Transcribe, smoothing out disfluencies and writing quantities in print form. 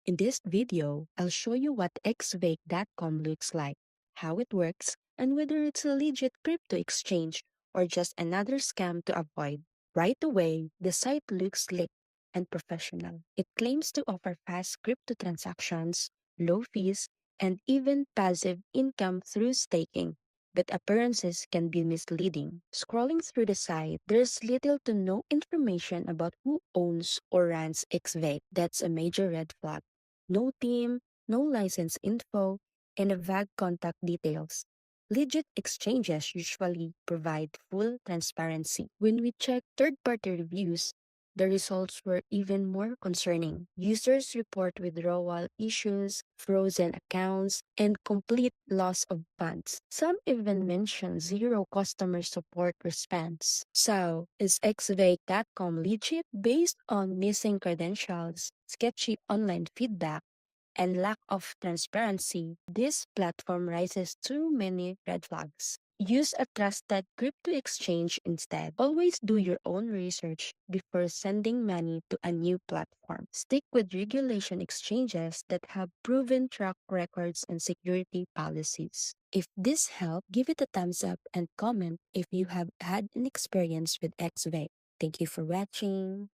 In this video, I'll show you what Xvake.com looks like, how it works, and whether it's a legit crypto exchange or just another scam to avoid. Right away, the site looks slick and professional. It claims to offer fast crypto transactions, low fees, and even passive income through staking. But appearances can be misleading. Scrolling through the site, there's little to no information about who owns or runs Xvake. That's a major red flag. No team, no license info, and a vague contact details. Legit exchanges usually provide full transparency. When we check third party reviews, the results were even more concerning. Users report withdrawal issues, frozen accounts, and complete loss of funds. Some even mention zero customer support response. So, is Xvake.com legit based on missing credentials, sketchy online feedback, and lack of transparency? This platform raises too many red flags. Use a trusted crypto exchange instead. Always do your own research before sending money to a new platform. Stick with regulation exchanges that have proven track records and security policies. If this helped, give it a thumbs up and comment if you have had an experience with Xvake. Thank you for watching.